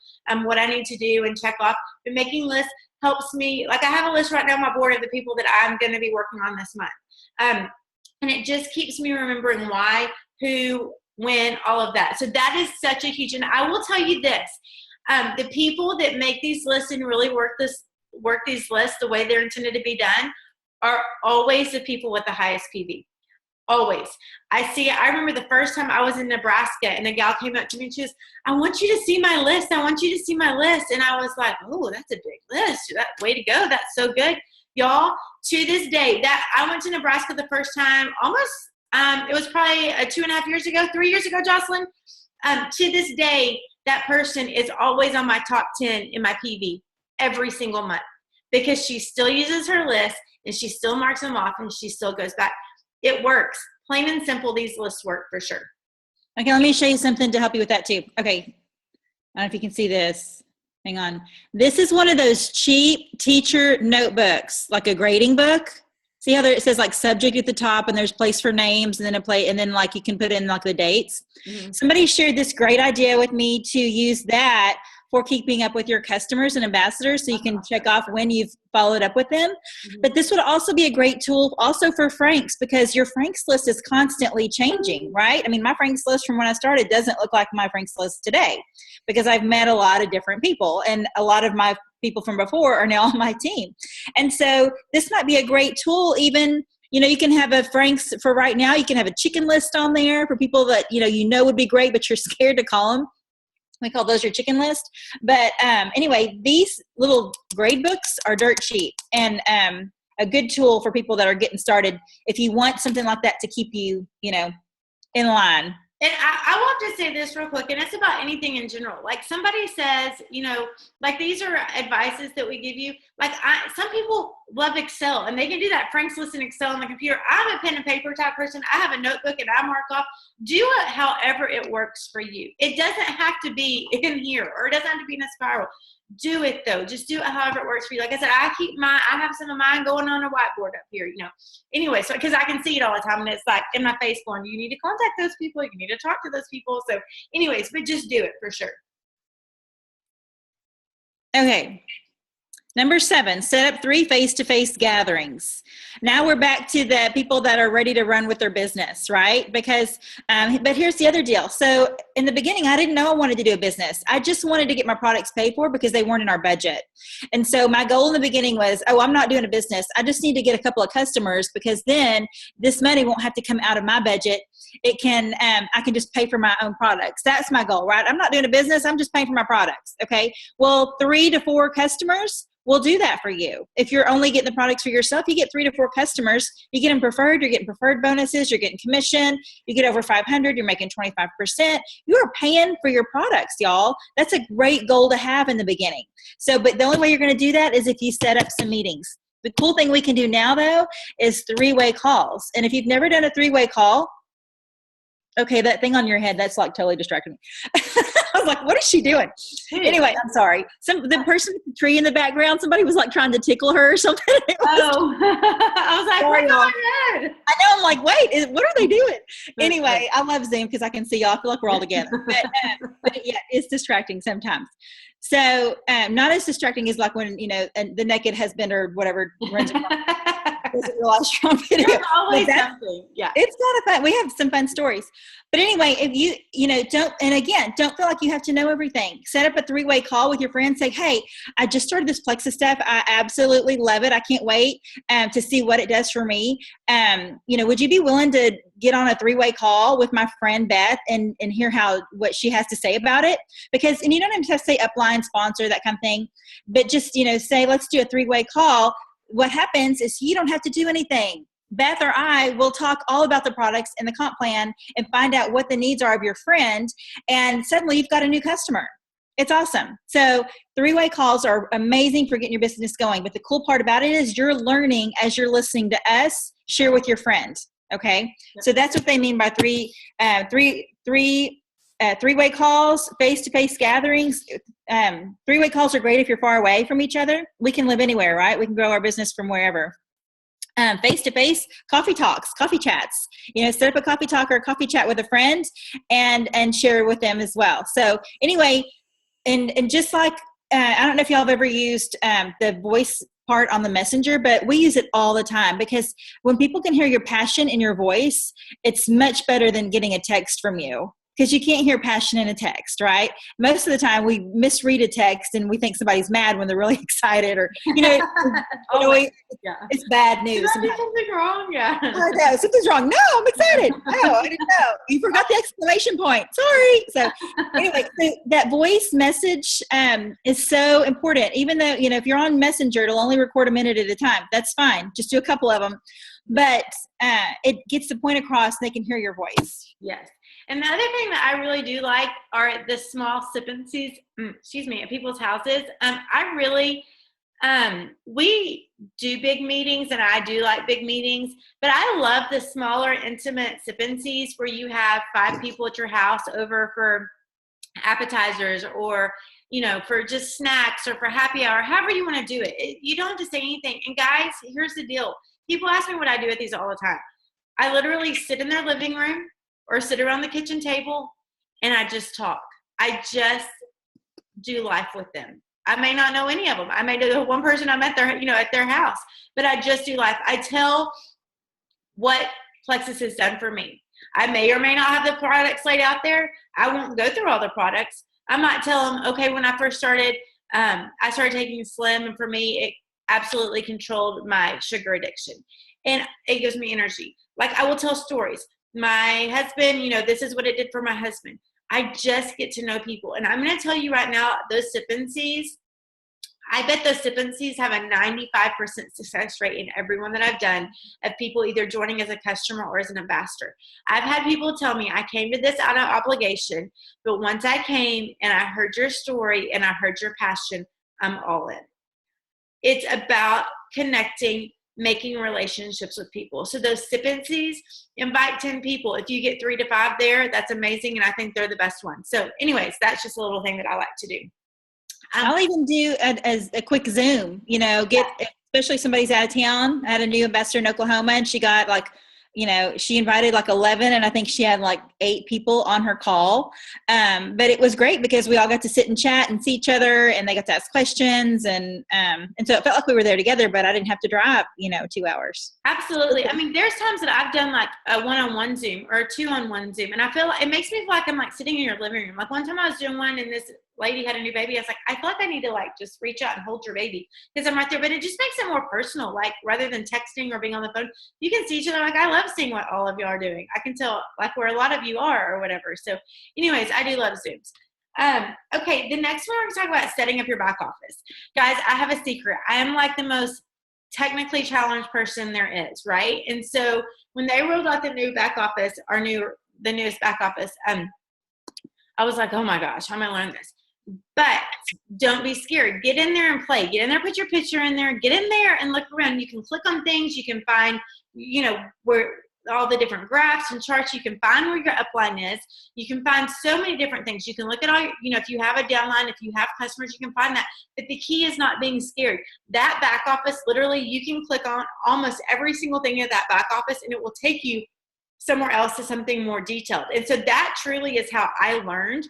what I need to do and check off. But making lists helps me, like I have a list right now on my board of the people that I'm going to be working on this month. And it just keeps me remembering why, who, when, all of that. So that is such a huge, and I will tell you this, the people that make these lists and really work these lists the way they're intended to be done are always the people with the highest PV. Always. I remember the first time I was in Nebraska and a gal came up to me and she goes, I want you to see my list. I want you to see my list. And I was like, oh, that's a big list. Way to go. That's so good. Y'all, to this day, that I went to Nebraska the first time almost, it was probably 2.5 years ago, 3 years ago, Jocelyn. To this day, that person is always on my top 10 in my PV every single month because she still uses her list and she still marks them off and she still goes back. It works. Plain and simple, these lists work for sure. Okay, let me show you something to help you with that too. Okay, I don't know if you can see this. Hang on. This is one of those cheap teacher notebooks, like a grading book. See how it says like subject at the top and there's place for names and then like you can put in like the dates. Mm-hmm. Somebody shared this great idea with me to use that for keeping up with your customers and ambassadors so you can check off when you've followed up with them. Mm-hmm. But this would also be a great tool also for Franks because your Franks list is constantly changing, right? I mean, my Franks list from when I started doesn't look like my Franks list today because I've met a lot of different people and a lot of my people from before are now on my team. And so this might be a great tool even. You know, you can have a Franks for right now. You can have a chicken list on there for people that, you know would be great, but you're scared to call them. We call those your chicken list. But anyway, these little grade books are dirt cheap and a good tool for people that are getting started if you want something like that to keep you, in line. And I want to say this real quick, and it's about anything in general. Like somebody says, like these are advices that we give you. Like some people love Excel, and they can do that Frank's list in Excel on the computer. I'm a pen and paper type person. I have a notebook, and I mark off. Do it however it works for you. It doesn't have to be in here, or it doesn't have to be in a spiral. Do it though. Just do it however it works for you. Like I said, I have some of mine going on a whiteboard up here, Anyway, so because I can see it all the time and it's like in my face going, you need to contact those people. You need to talk to those people. So anyways, but just do it for sure. Okay. Number 7, set up 3 face-to-face gatherings. Now we're back to the people that are ready to run with their business, right? Because, but here's the other deal. So in the beginning, I didn't know I wanted to do a business. I just wanted to get my products paid for because they weren't in our budget. And so my goal in the beginning was, I'm not doing a business. I just need to get a couple of customers because then this money won't have to come out of my budget. It can, I can just pay for my own products. That's my goal, right? I'm not doing a business. I'm just paying for my products. Okay. Well, 3 to 4 customers will do that for you. If you're only getting the products for yourself, you get 3 to 4 customers. You get them preferred. You're getting preferred bonuses. You're getting commission. You get over 500. You're making 25%. You are paying for your products, y'all. That's a great goal to have in the beginning. So, but the only way you're going to do that is if you set up some meetings. The cool thing we can do now, though, is 3-way calls. And if you've never done a 3-way call, okay, that thing on your head, that's like totally distracting me. I was like, what is she doing? Anyway, I'm sorry. The person with the tree in the background, somebody was like trying to tickle her or something. I was like, where's my head? I know, I'm like, wait, what are they doing? Anyway, I love Zoom because I can see y'all. I feel like we're all together. But yeah, it's distracting sometimes. So not as distracting as like when, the naked husband or whatever runs across. doesn't realize you're on video. There's always something. Yeah. It's kind of fun. We have some fun stories. But anyway, if don't feel like you have to know everything. Set up a 3-way call with your friends. Say, hey, I just started this plexus stuff. I absolutely love it. I can't wait to see what it does for me. Would you be willing to get on a 3-way call with my friend Beth and hear what she has to say about it? Because, and you don't have to say upline, sponsor, that kind of thing, but just, say, let's do a 3-way call. What happens is you don't have to do anything. Beth or I will talk all about the products and the comp plan and find out what the needs are of your friend. And suddenly you've got a new customer. It's awesome. So 3-way calls are amazing for getting your business going. But the cool part about it is you're learning as you're listening to us share with your friend. Okay. So that's what they mean by 3-way calls, face-to-face gatherings. 3-way calls are great if you're far away from each other. We can live anywhere, right? We can grow our business from wherever. Face-to-face coffee talks, coffee chats, set up a coffee talk or a coffee chat with a friend and share with them as well. So anyway, and just like, I don't know if y'all have ever used the voice part on the messenger, but we use it all the time because when people can hear your passion in your voice, it's much better than getting a text from you. Because you can't hear passion in a text, right? Most of the time we misread a text and we think somebody's mad when they're really excited or, it's bad news. Did I do something wrong? Yeah. I know, something's wrong. No, I'm excited. No, I didn't know. You forgot the exclamation point. Sorry. So anyway, so that voice message is so important. Even though, if you're on Messenger, it'll only record a minute at a time. That's fine. Just do a couple of them. But it gets the point across and they can hear your voice. Yes. And the other thing that I really do like are the small sip-and-sees, at people's houses. We do big meetings and I do like big meetings, but I love the smaller, intimate sip-and-sees where you have 5 people at your house over for appetizers or, for just snacks or for happy hour, however you want to do it. You don't have to say anything. And guys, here's the deal. People ask me what I do at these all the time. I literally sit in their living room or sit around the kitchen table and I just talk. I just do life with them. I may not know any of them. I may know one person I met at their house, but I just do life. I tell what Plexus has done for me. I may or may not have the products laid out there. I won't go through all the products. I might tell them, okay, when I first started, I started taking Slim, and for me, it absolutely controlled my sugar addiction. And it gives me energy. Like, I will tell stories. My husband, this is what it did for my husband. I just get to know people. And I'm going to tell you right now, those sip-and-sees, I bet those sip-and-sees have a 95% success rate in every one that I've done of people either joining as a customer or as an ambassador. I've had people tell me, I came to this out of obligation, but once I came and I heard your story and I heard your passion, I'm all in. It's about connecting, making relationships with people. So those sip-and-sees, invite 10 people. If you get 3 to 5 there, that's amazing. And I think they're the best ones. So anyways, that's just a little thing that I like to do. I'll even do as a quick Zoom, especially if somebody's out of town. I had a new ambassador in Oklahoma and she got she invited 11 and I think she had 8 people on her call. But it was great because we all got to sit and chat and see each other and they got to ask questions. And so it felt like we were there together, but I didn't have to drive, 2 hours. Absolutely. I mean, there's times that I've done a 1-on-1 Zoom or a 2-on-1 Zoom. And I feel like it makes me feel like I'm sitting in your living room. One time I was doing one and this lady had a new baby. I was like, I feel like I need to just reach out and hold your baby because I'm right there. But it just makes it more personal. Rather than texting or being on the phone, you can see each other. I love seeing what all of you are doing. I can tell where a lot of you are or whatever. So anyways, I do love Zooms. Okay. The next one we're going to talk about setting up your back office. Guys, I have a secret. I am the most technically challenged person there is, right? And so when they rolled out the new back office, the newest back office, I was like, oh my gosh, I'm going to learn this. But don't be scared. Get in there and play. Get in there, put your picture in there, get in there and look around. You can click on things. You can find, where all the different graphs and charts. You can find where your upline is. You can find so many different things. You can look at all your, if you have a downline, if you have customers, you can find that. But the key is not being scared. That back office, literally, you can click on almost every single thing in that back office and it will take you somewhere else to something more detailed. And so that truly is how I learned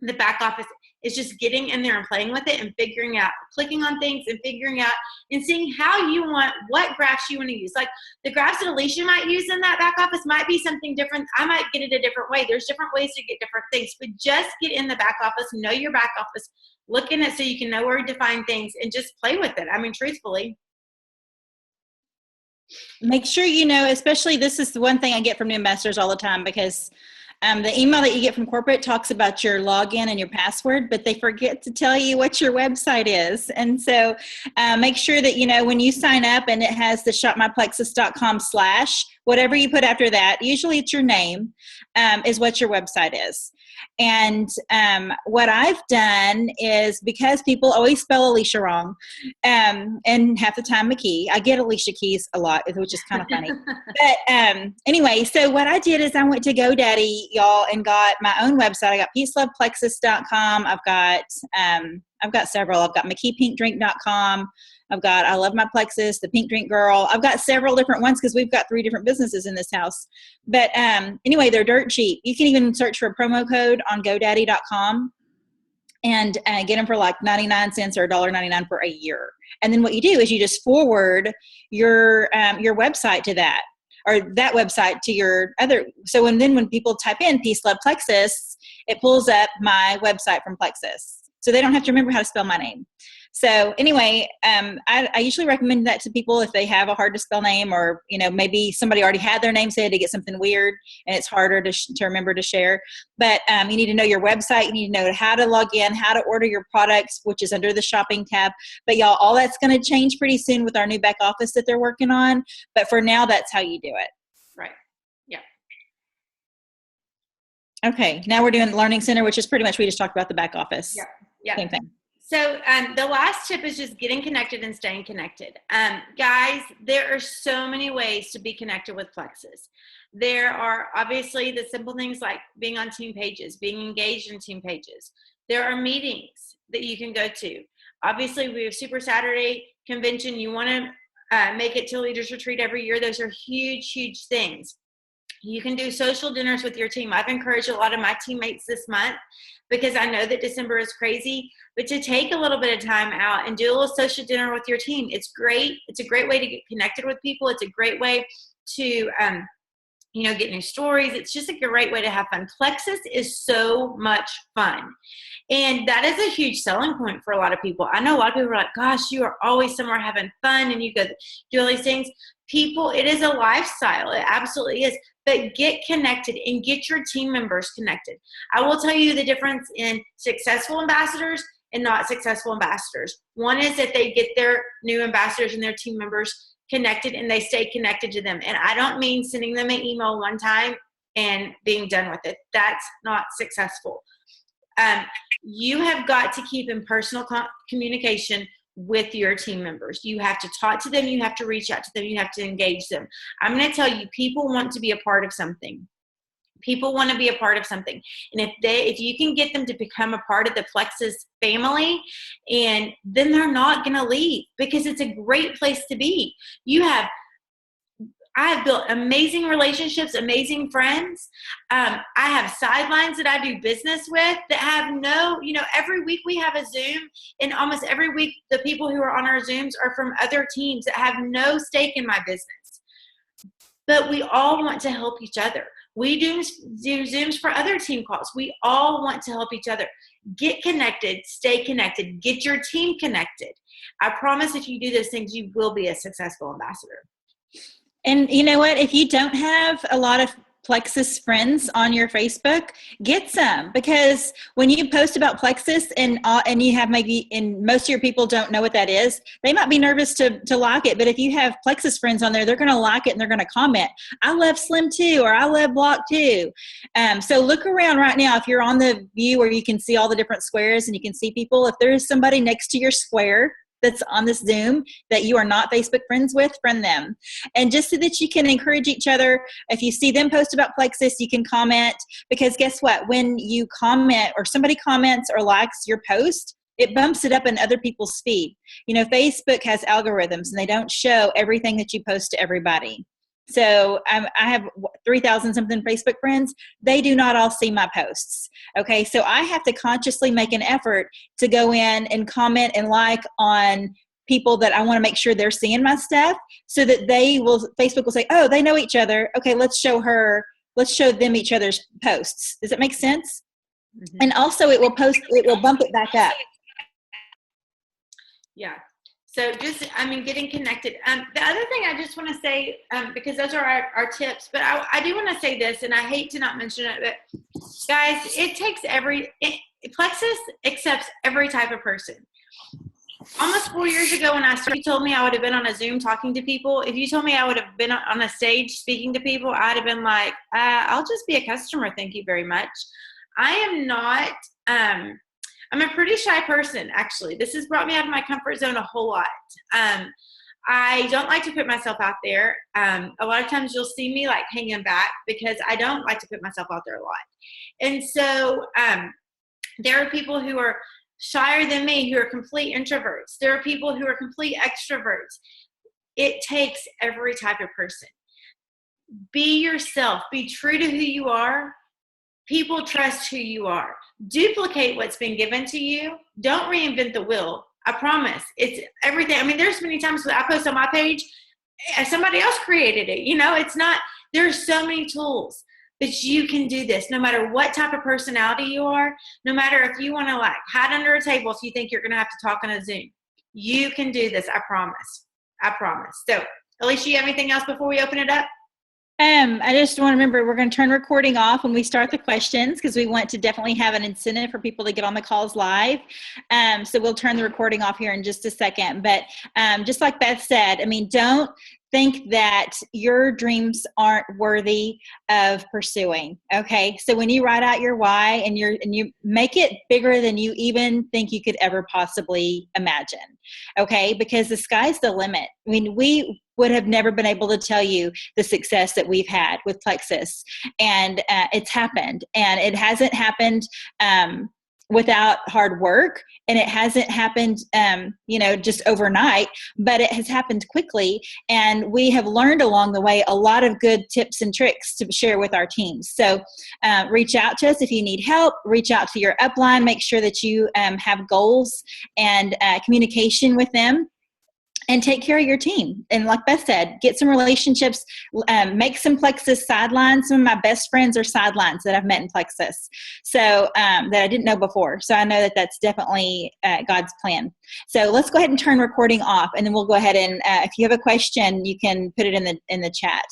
the back office is just getting in there and playing with it and figuring out, clicking on things and figuring out and seeing how you want, what graphs you want to use. Like the graphs that Alicia might use in that back office might be something different. I might get it a different way. There's different ways to get different things, but just get in the back office, know your back office, look in it so you can know where to find things and just play with it. I mean, truthfully. Make sure you know, especially this is the one thing I get from new ambassadors all the time, because the email that you get from corporate talks about your login and your password, but they forget to tell you what your website is. And so make sure that, you know, when you sign up and it has the shopmyplexus.com / whatever you put after that, usually it's your name, is what your website is. And what I've done is, because people always spell Alicia wrong, and half the time McKee, I get Alicia keys a lot, which is kind of funny. But anyway, so what I did is I went to GoDaddy, y'all, and got my own website. I got peaceloveplexus.com. I've got several. I've got McKeePinkDrink.com. I've got I Love My Plexus, the Pink Drink Girl. I've got several different ones because we've got 3 different businesses in this house. But anyway, they're dirt cheap. You can even search for a promo code on GoDaddy.com and get them for like 99 cents or $1.99 for a year. And then what you do is you just forward your website to that, or that website to your other. So when people type in Peace Love Plexus, it pulls up my website from Plexus. So they don't have to remember how to spell my name. So anyway, I usually recommend that to people if they have a hard to spell name, or, you know, maybe somebody already had their name said to get something weird and it's harder to remember to share. But you need to know your website. You need to know how to log in, how to order your products, which is under the shopping tab. But y'all, all that's going to change pretty soon with our new back office that they're working on. But for now, that's how you do it. Right. Yeah. Okay. Now we're doing Learning Center, which is pretty much, we just talked about the back office. Yeah. Yeah. Same thing. So the last tip is just getting connected and staying connected. Guys, there are so many ways to be connected with Plexus. There are obviously the simple things like being on team pages, being engaged in team pages. There are meetings that you can go to. Obviously, we have Super Saturday convention. You want to make it to Leaders Retreat every year. Those are huge, huge things. You can do social dinners with your team. I've encouraged a lot of my teammates this month, because I know that December is crazy, but to take a little bit of time out and do a little social dinner with your team. It's great. It's a great way to get connected with people. It's a great way to, get new stories. It's just a great way to have fun. Plexus is so much fun. And that is a huge selling point for a lot of people. I know a lot of people are like, gosh, you are always somewhere having fun and you go do all these things. People, it is a lifestyle. It absolutely is. But get connected and get your team members connected. I will tell you the difference in successful ambassadors and not successful ambassadors. One is that they get their new ambassadors and their team members connected and they stay connected to them. And I don't mean sending them an email one time and being done with it. That's not successful. You have got to keep in personal communication with your team members. You have to talk to them. You have to reach out to them. You have to engage them. I'm going to tell you, people want to be a part of something. People want to be a part of something. And if you can get them to become a part of the Plexus family, and then they're not going to leave, because it's a great place to be. I have built amazing relationships, amazing friends. I have sidelines that I do business with that have every week we have a Zoom, and almost every week the people who are on our Zooms are from other teams that have no stake in my business. But we all want to help each other. We do Zooms for other team calls. We all want to help each other. Get connected, stay connected, get your team connected. I promise if you do those things, you will be a successful ambassador. And you know what? If you don't have a lot of Plexus friends on your Facebook, get some, because when you post about Plexus and you have and most of your people don't know what that is, they might be nervous to like it. But if you have Plexus friends on there, they're going to like it and they're going to comment, I love Slim too, or I love Block too. So look around right now. If you're on the view where you can see all the different squares and you can see people, if there is somebody next to your square that's on this Zoom that you are not Facebook friends with, friend them. And just so that you can encourage each other, if you see them post about Plexus, you can comment, because guess what? When you comment or somebody comments or likes your post, it bumps it up in other people's feed. Facebook has algorithms and they don't show everything that you post to everybody. So I have 3,000 something Facebook friends. They do not all see my posts. Okay. So I have to consciously make an effort to go in and comment and like on people that I want to make sure they're seeing my stuff, so that Facebook will say, oh, they know each other. Okay. Let's show them each other's posts. Does that make sense? Mm-hmm. And also it will bump it back up. Yeah. So getting connected. The other thing I just want to say, because those are our tips, but I do want to say this, and I hate to not mention it, but guys, Plexus accepts every type of person. Almost 4 years ago when I started, you told me I would have been on a Zoom talking to people. If you told me I would have been on a stage speaking to people, I'd have been like, I'll just be a customer. Thank you very much. I am not, I'm a pretty shy person, actually. This has brought me out of my comfort zone a whole lot. I don't like to put myself out there. A lot of times you'll see me like hanging back because I don't like to put myself out there a lot. And so there are people who are shyer than me who are complete introverts. There are people who are complete extroverts. It takes every type of person. Be yourself. Be true to who you are. People trust who you are. Duplicate what's been given to you. Don't reinvent the wheel. I promise. It's everything. I mean, there's many times I post on my page, somebody else created it. It's not, there's so many tools. But you can do this no matter what type of personality you are, no matter if you want to like hide under a table if you think you're going to have to talk on a Zoom. You can do this. I promise. I promise. So, Alicia, you have anything else before we open it up? I just want to remember we're going to turn recording off when we start the questions, because we want to definitely have an incentive for people to get on the calls live. So we'll turn the recording off here in just a second. But just like Beth said, I mean, don't think that your dreams aren't worthy of pursuing. Okay. So when you write out your why and you make it bigger than you even think you could ever possibly imagine. Okay. Because the sky's the limit. I mean, we would have never been able to tell you the success that we've had with Plexus, and it's happened, and it hasn't happened without hard work, and it hasn't happened just overnight, but it has happened quickly, and we have learned along the way a lot of good tips and tricks to share with our teams. So reach out to us if you need help. Reach out to your upline. Make sure that you have goals and communication with them, and take care of your team. And like Beth said, get some relationships, make some Plexus sidelines. Some of my best friends are sidelines that I've met in Plexus, so that I didn't know before. So I know that that's definitely God's plan. So let's go ahead and turn recording off, and then we'll go ahead and if you have a question, you can put it in the chat.